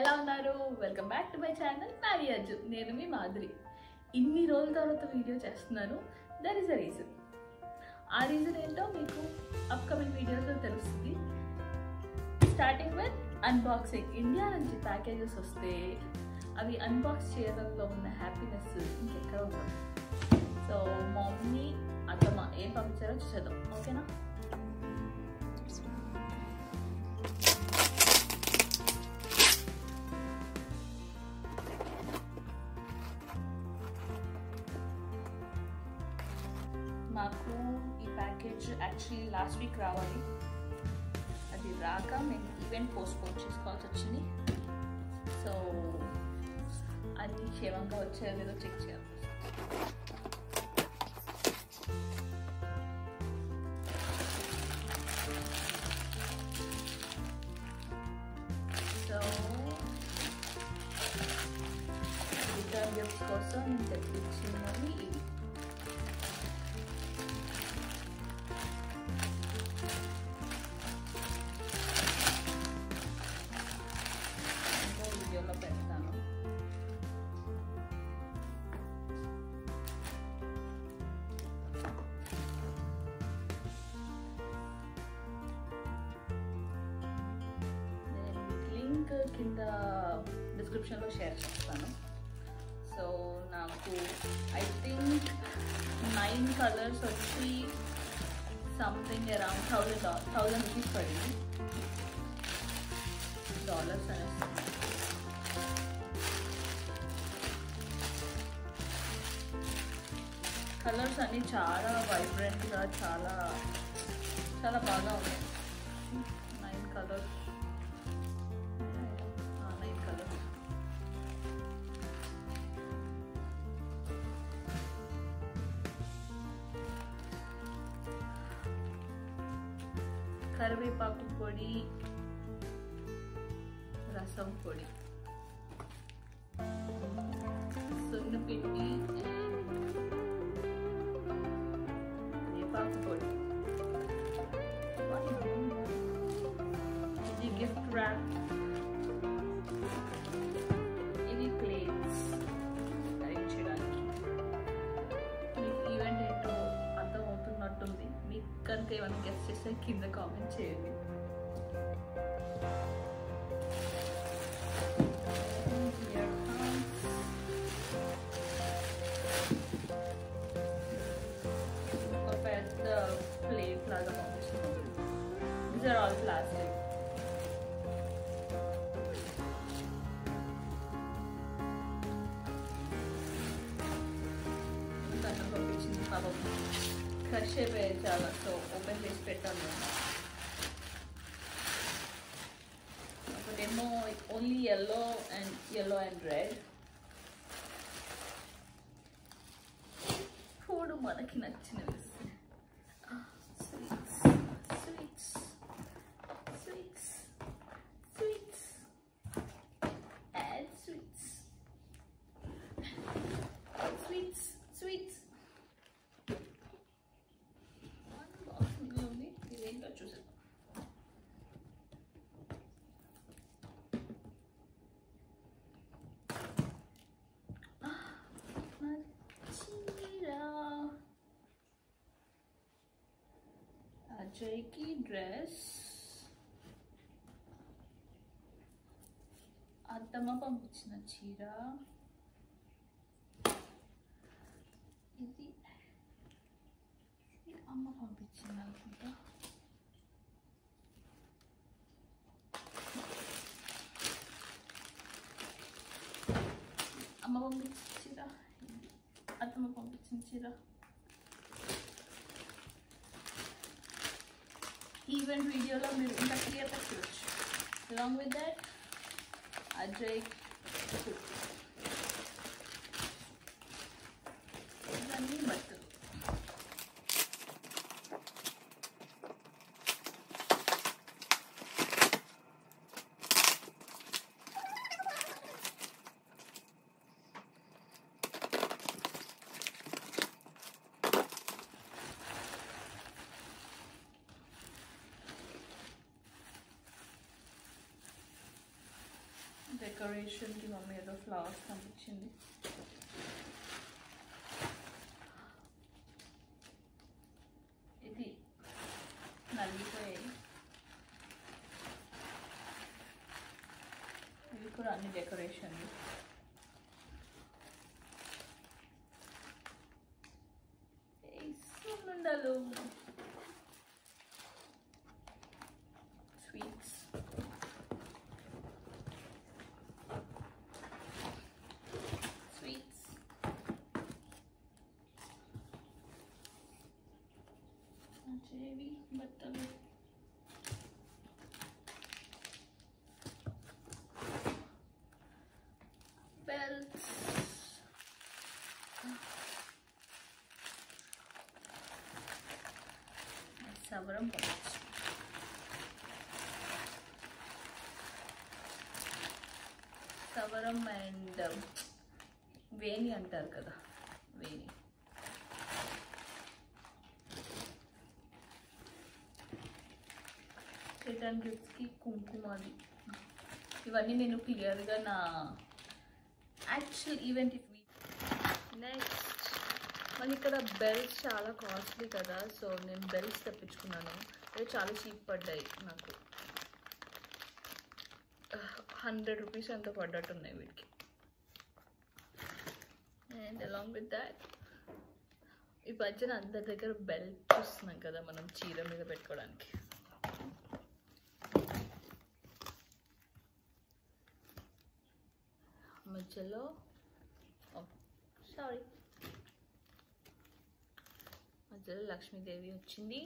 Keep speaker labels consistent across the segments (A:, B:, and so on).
A: ఎలా ఉన్నారు? Welcome back to my channel Mary Ajju. నేను మీ మాధురి. ఇన్ని రోజుల తర్వాత వీడియో చేస్తున్నాను. There is a reason. ఆ రీజన్ ఏంటో మీకు అప్కమింగ్ వీడియోస్లో తెలుస్తుంది. Starting with unboxing. ఇండియా నుంచి ప్యాకేజెస్ వస్తే అవి అన్బాక్స్ చేయడంలో ఉన్న హ్యాపీనెస్ ఇంకెక్కడ ఉండదు. సో మమ్మీ అత్తమ్మ ఏం పంపించారో చూసేద్దాం. ఓకేనా? మాకు ఈ ప్యాకేజ్ యాక్చువల్లీ లాస్ట్ వీక్ రావాలి. అది రాక మేము ఈవెంట్ పోస్ట్పోన్ చేసుకోవాల్సి వచ్చింది. సో అది క్షేమంగా వచ్చేది ఏదో చెక్ చేయాలి. సో రిటర్న్ గిఫ్ట్స్ కోసం తెప్పించినవి ఇవి. వీడియోలో పెడతాను. లింక్ కింద డిస్క్రిప్షన్లో షేర్ చేస్తాను. సో నాకు ఐ థింక్ 9 కలర్స్ వచ్చి సంథింగ్ అరౌండ్ 1000 రూపీస్ పడింది. డాలర్స్ అనేసి కలర్స్ అన్నీ చాలా వైబ్రెంట్గా చాలా చాలా బాగా ఉన్నాయి. 9 కలర్స్. కరివేపాకు పొడి, రసం పొడి, సున్నపిండి, వేపాకు పొడి. ఇది గిఫ్ట్ ర్యాప్. ఇది ప్లేట్స్ అరేంజ్ చేయడానికి. మీకు ఈవెంట్ ఏంటో అర్థమవుతున్నట్టుంది. మీకు కనుక ఏమైనా గెస్ట్ చేస్తే కింద కామెంట్ చేయండి. Plate laga పంపిస్తున్నాను. These are all plastic. కన్నం పంపించింది పాపం. క్రష్ అయిపోయాయి చాలా. సో ఓపెన్ చేసి పెట్టాను. ఒకటేమో ఓన్లీ yellow and red. ఇప్పుడు మనకి నచ్చినవి sweets. Unboxing ఉంది. ఇదేంటో చూసేద్దాం. చీర, అజయ్కి డ్రెస్, అత్తమ్మ పంపించిన చీర, ఇది అమ్మ పంపించింది అనుకుంటా. అమ్మ పంపించిన చీర, అత్తమ్మ పంపించిన చీర. ఈవెంట్ వీడియోలో మీరు ఇంకా క్లియర్గా చూడొచ్చు. అలాంగ్ విత్ దట్ అజయ్ ఇవన్నీ బట్టలు. డెకరేషన్కి మమ్మీ ఏదో ఫ్లవర్స్ పంపించింది. ఇది నలిగిపోయాయి. ఇవి కూడా అన్ని డెకరేషన్లు. సున్నుండలు, స్వీట్స్, బట్టలు, బెల్ట్స్, సవరం పౌచ్, సవరం అండ్ వేణి అంటారు కదా, వేణి. రిటర్న్ గిఫ్ట్స్కి కుంకుమది. ఇవన్నీ నేను క్లియర్గా నా యాక్చువల్ ఈవెంట్. నెక్స్ట్ మళ్ళీ ఇక్కడ బెల్ట్స్ చాలా కాస్ట్లీ కదా, సో నేను బెల్ట్స్ తెప్పించుకున్నాను. అవి చాలా చీప్ పడ్డాయి నాకు. 100 రూపీస్ ఎంతో పడ్డట్టు ఉన్నాయి వీటికి. అండ్ అలాంగ్ విత్ దాట్ ఈ మధ్యన అందరి దగ్గర బెల్ట్ చూస్తున్నాం కదా మనం చీర మీద పెట్టుకోవడానికి. మధ్యలో మధ్యలో లక్ష్మీదేవి వచ్చింది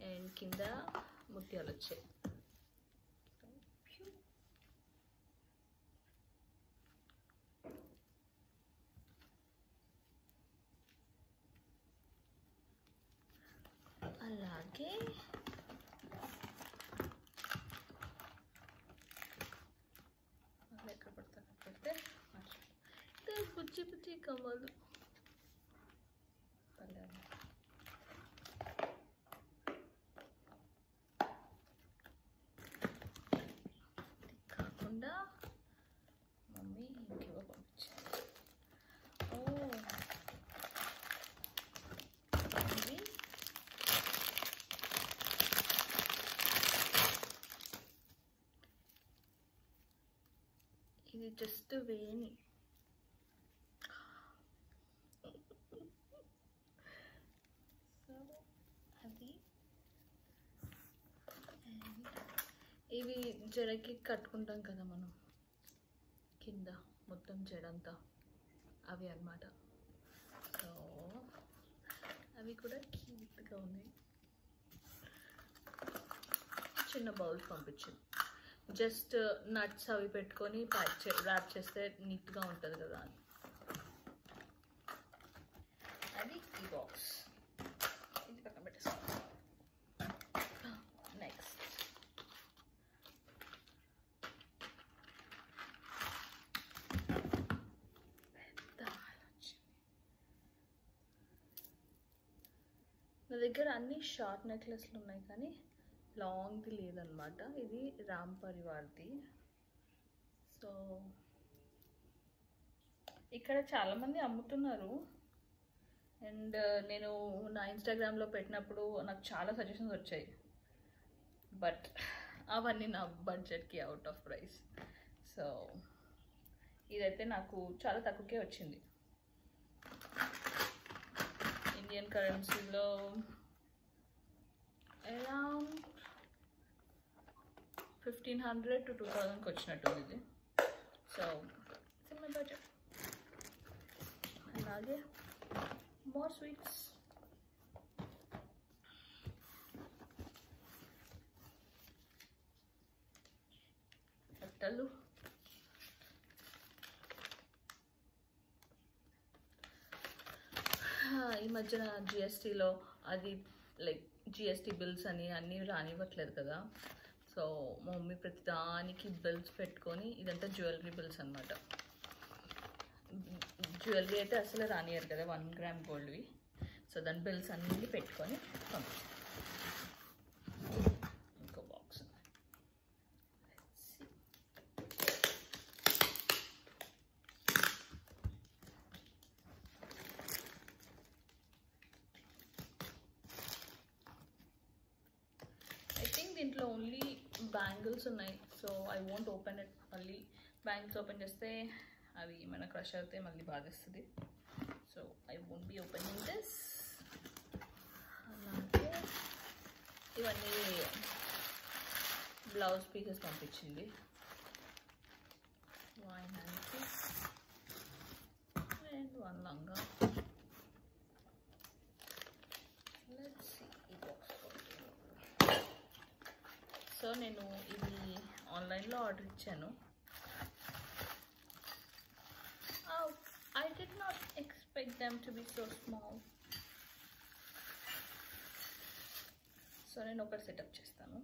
A: అండ్ కింద ముత్యాలు వచ్చాయి. అలాగే ఎక్కడ పడితే బుజ్జి బుజ్జి కమ్మలు. కాకుండా మమ్మీ ఇంకేవో పంపించారు. ఇది జస్ట్ వేణి. ఇవి జడకి కట్టుకుంటాం కదా మనం, కింద మొత్తం జడంతా, అవి అన్నమాట. సో అవి కూడా క్యూట్గా ఉన్నాయి. చిన్న బౌల్స్ పంపించింది. జస్ట్ నట్స్ అవి పెట్టుకొని ర్యాప్ చేస్తే నీట్గా ఉంటుంది కదా అని. అది ఈ బాక్స్. ఇది పక్కన పెట్టేస్తాను. నెక్స్ట్ నా దగ్గర అన్ని షార్ట్ నెక్లెస్లు ఉన్నాయి కానీ లాంగ్ది లేదనమాట. ఇది రామ్ పరివార్ది. సో ఇక్కడ చాలామంది అమ్ముతున్నారు అండ్ నేను నా ఇన్స్టాగ్రామ్లో పెట్టినప్పుడు నాకు చాలా సజెషన్స్ వచ్చాయి. బట్ అవన్నీ నా బడ్జెట్కి అవుట్ ఆఫ్ ప్రైస్. సో ఇదైతే నాకు చాలా తక్కువకే వచ్చింది. ఇండియన్ కరెన్సీలో అరౌండ్ 1500 to 2000కి వచ్చినట్టు ఇది. So it's my budget. అలాగే మోర్ స్వీట్స్. బట్టలు, ఈ మధ్యన జిఎస్టీలో అది లైక్ జిఎస్టీ బిల్స్ అని అన్నీ రానివ్వట్లేదు కదా. సో మా మమ్మీ ప్రతిదానికి బిల్స్ పెట్టుకొని, ఇదంతా జ్యువెలరీ బిల్స్ అనమాట. జ్యువెలరీ అయితే అసలు రానియరు కదా 1 గ్రామ్ గోల్డ్వి. సో దాని బిల్స్ అన్నీ పెట్టుకొని పంపిస్తాను. ఇంకో బాక్స్. ఓన్లీ బ్యాంగిల్స్ ఉన్నాయి. So I won't open it. మళ్ళీ బ్యాంగిల్స్ ఓపెన్ చేస్తే అవి మన క్రష్ అయితే మళ్ళీ బాధేస్తుంది. So I won't be opening this. అలాగే ఇవన్నీ బ్లౌజ్ పీసెస్ పంపించింది. వన్ హ్యాండ్కి అండ్ వన్ లంగా. సో నేను ఇది ఆన్లైన్లో ఆర్డర్ ఇచ్చాను. I did not expect them to be so small. So నేను ఒకటి సెటప్ చేస్తాను.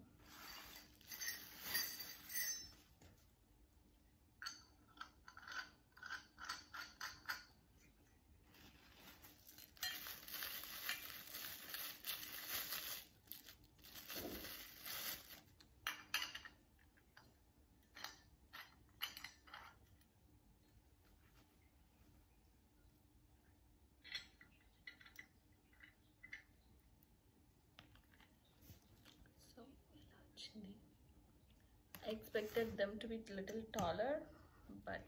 A: I expected them to be little taller, but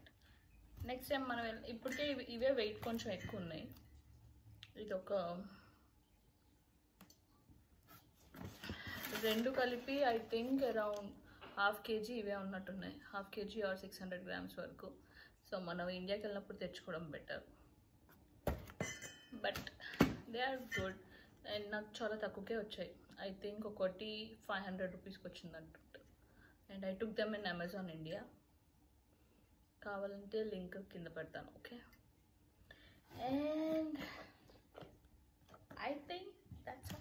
A: next time మనం ఇప్పటికే ఇవే వెయిట్ కొంచెం ఎక్కువ ఉన్నాయి. ఇది ఒక రెండు కలిపి I think around half KG ఇవే ఉన్నట్టున్నాయి. హాఫ్ కేజీ ఆర్ 600 grams వరకు. సో మనం ఇండియాకి వెళ్ళినప్పుడు తెచ్చుకోవడం better. But they are good and నాకు చాలా తక్కువకే వచ్చాయి. ఐ థింక్ ఒకటి 500 రూపీస్కి వచ్చిందంట. And I took them in Amazon India. కావాలంటే లింక్ కింద పెడతాను. Okay, and I think that's